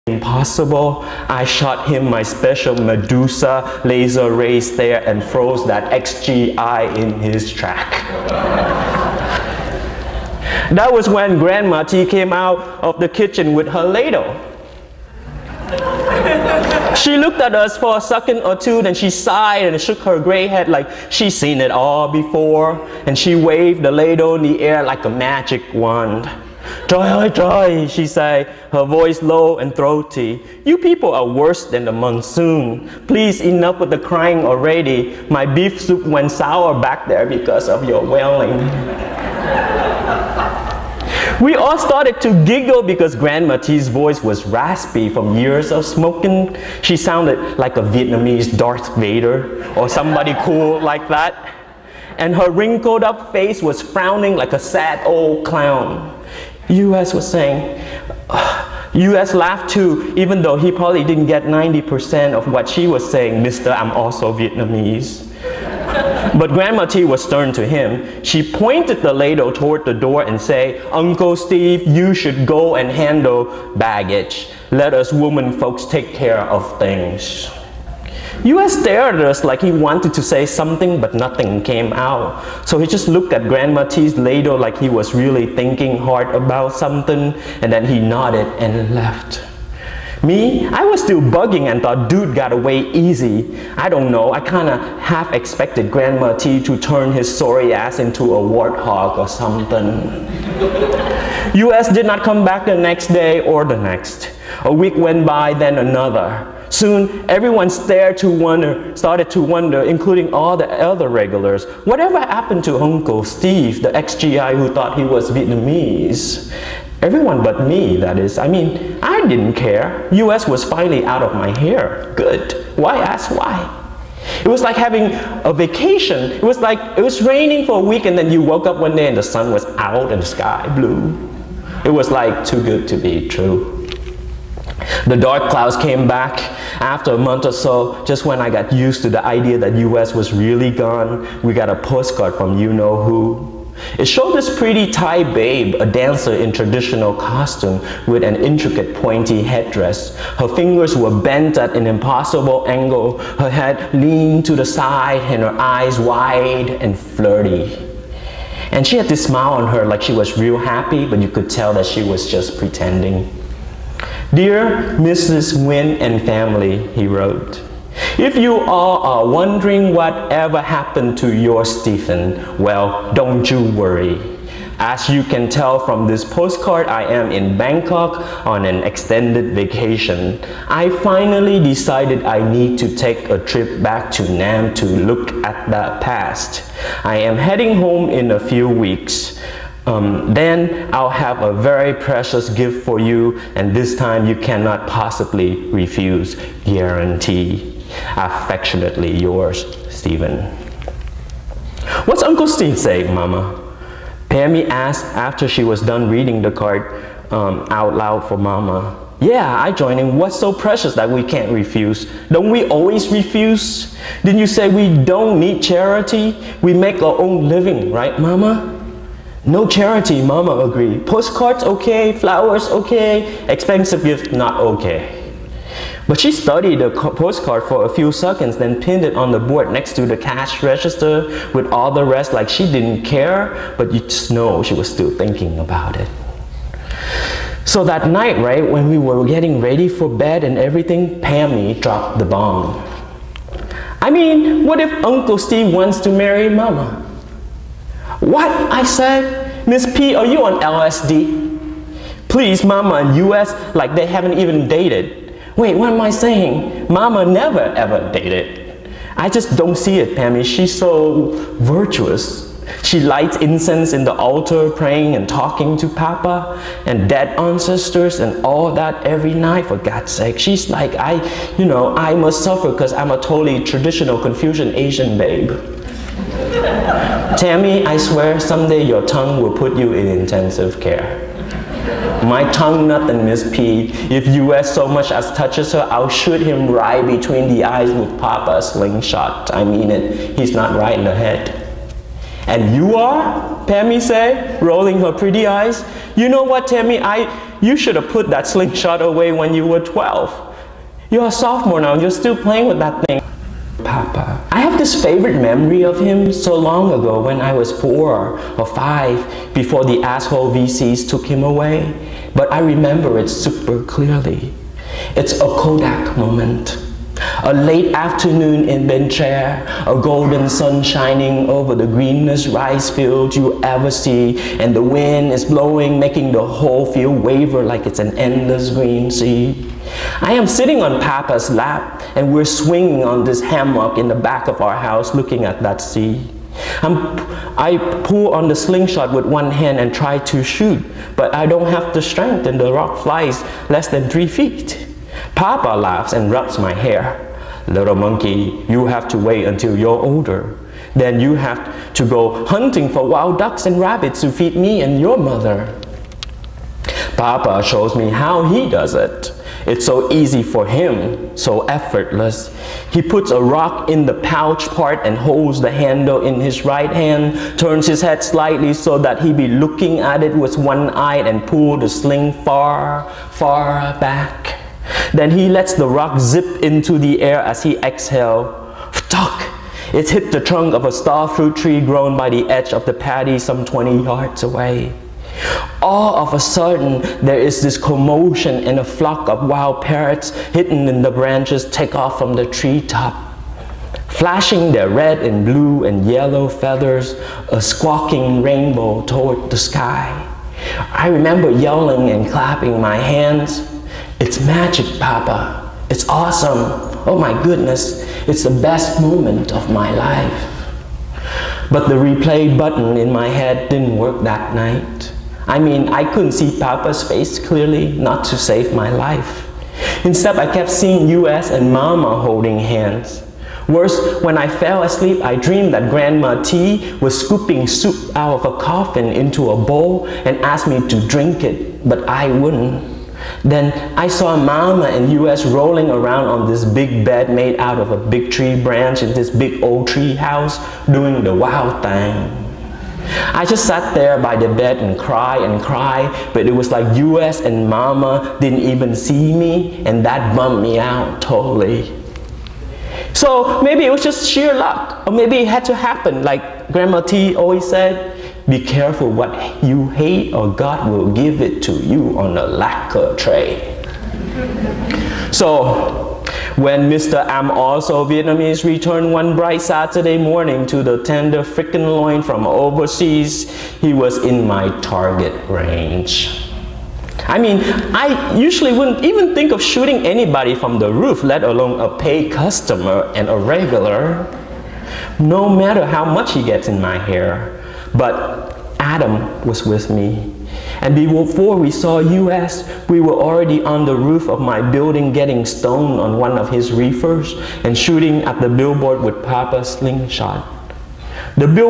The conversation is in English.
impossible. I shot him my special Medusa laser ray stare and froze that XGI in his track. That was when Grandma T came out of the kitchen with her ladle. She looked at us for a second or two, then she sighed and shook her gray head like she's seen it all before, and she waved the ladle in the air like a magic wand. "Trời ơi trời," she said, her voice low and throaty. "You people are worse than the monsoon. Please, enough with the crying already. My beef soup went sour back there because of your wailing." We all started to giggle because Grandma T's voice was raspy from years of smoking. She sounded like a Vietnamese Darth Vader or somebody cool like that. And her wrinkled up face was frowning like a sad old clown. US was saying, US laughed too, even though he probably didn't get 90% of what she was saying. "Mister, I'm also Vietnamese." But Grandma T was stern to him. She pointed the ladle toward the door and said, "Uncle Steve, you should go and handle baggage. Let us woman folks take care of things." US stared at us like he wanted to say something, but nothing came out. So he just looked at Grandma T's ladle like he was really thinking hard about something, and then he nodded and left. Me, I was still bugging and thought dude got away easy. I don't know, I kinda half expected Grandma T to turn his sorry ass into a warthog or something. US did not come back the next day or the next. A week went by, then another. Soon, everyone started to wonder, including all the other regulars, whatever happened to Uncle Steve, the ex-GI who thought he was Vietnamese? Everyone but me, that is. I mean, I didn't care. US was finally out of my hair. Good. Why ask why? It was like having a vacation. It was like it was raining for a week and then you woke up one day and the sun was out and the sky blue. It was like too good to be true. The dark clouds came back after a month or so, just when I got used to the idea that US was really gone. We got a postcard from you-know-who. It showed this pretty Thai babe, a dancer in traditional costume with an intricate pointy headdress. Her fingers were bent at an impossible angle, her head leaned to the side and her eyes wide and flirty. And she had this smile on her like she was real happy, but you could tell that she was just pretending. "Dear Mrs. Nguyen and family," he wrote, "if you all are wondering whatever happened to your Stephen, well, don't you worry. As you can tell from this postcard, I am in Bangkok on an extended vacation. I finally decided I need to take a trip back to Nam to look at the past. I am heading home in a few weeks. Then I'll have a very precious gift for you, and this time you cannot possibly refuse. Guarantee. Affectionately yours, Stephen." "What's Uncle Steve saying, Mama?" Pammy asked after she was done reading the card out loud for Mama. "Yeah, I joined in. What's so precious that we can't refuse? Don't we always refuse? Didn't you say we don't need charity? We make our own living, right, Mama?" "No charity," Mama agreed. "Postcards okay, flowers okay, expensive gifts not okay." But she studied the postcard for a few seconds, then pinned it on the board next to the cash register with all the rest like she didn't care, but you just know she was still thinking about it. So that night, right, when we were getting ready for bed and everything, Pammy dropped the bomb. "I mean, what if Uncle Steve wants to marry Mama?" "What?" I said. "Miss P, are you on LSD? Please, Mama and US, like they haven't even dated." "Wait, what am I saying? Mama never ever dated." "I just don't see it, Pammy. She's so virtuous. She lights incense in the altar, praying and talking to Papa and dead ancestors and all that every night, for God's sake. She's like, I must suffer because I'm a totally traditional Confucian Asian babe." "Tammy, I swear someday your tongue will put you in intensive care." "My tongue nothing, Miss P. If US so much as touches her, I'll shoot him right between the eyes with Papa Slingshot. I mean it. He's not right in the head." "And you are?" Pammy said, rolling her pretty eyes. "You know what, Tammy? you should have put that slingshot away when you were 12. You're a sophomore now, you're still playing with that thing. Papa. I have this favorite memory of him so long ago when I was 4 or 5 before the asshole VCs took him away. But I remember it super clearly. It's a Kodak moment. A late afternoon in Benchair, a golden sun shining over the greenest rice field you ever see, and the wind is blowing, making the whole field waver like it's an endless green sea. I am sitting on Papa's lap, and we're swinging on this hammock in the back of our house looking at that sea. I pull on the slingshot with one hand and try to shoot, but I don't have the strength and the rock flies less than 3 feet. Papa laughs and rubs my hair. Little monkey, you have to wait until you're older. Then you have to go hunting for wild ducks and rabbits to feed me and your mother. Papa shows me how he does it. It's so easy for him, so effortless. He puts a rock in the pouch part and holds the handle in his right hand, turns his head slightly so that he be looking at it with one eye and pull the sling far, far back. Then he lets the rock zip into the air as he exhales. Tuck! It hit the trunk of a starfruit tree grown by the edge of the paddy some 20 yards away. All of a sudden, there is this commotion and a flock of wild parrots hidden in the branches take off from the treetop. Flashing their red and blue and yellow feathers, a squawking rainbow toward the sky. I remember yelling and clapping my hands. It's magic, Papa. It's awesome. Oh my goodness, it's the best moment of my life. But the replay button in my head didn't work that night. I mean, I couldn't see Papa's face clearly, not to save my life. Instead, I kept seeing US and Mama holding hands. Worse, when I fell asleep, I dreamed that Grandma T was scooping soup out of a coffin into a bowl and asked me to drink it, but I wouldn't. Then I saw Mama and US rolling around on this big bed made out of a big tree branch in this big old tree house, doing the wild thing. I just sat there by the bed and cry, but it was like US and Mama didn't even see me, and that bummed me out totally. So maybe it was just sheer luck, or maybe it had to happen, like Grandma T always said, be careful what you hate or God will give it to you on a lacquer tray. So, when Mr. I'm also Vietnamese returned one bright Saturday morning to the tender frickin' loin from overseas, he was in my target range. I mean, I usually wouldn't even think of shooting anybody from the roof, let alone a paid customer and a regular, no matter how much he gets in my hair. But Adam was with me. And before we saw US, we were already on the roof of my building getting stoned on one of his reefers and shooting at the billboard with Papa's slingshot. The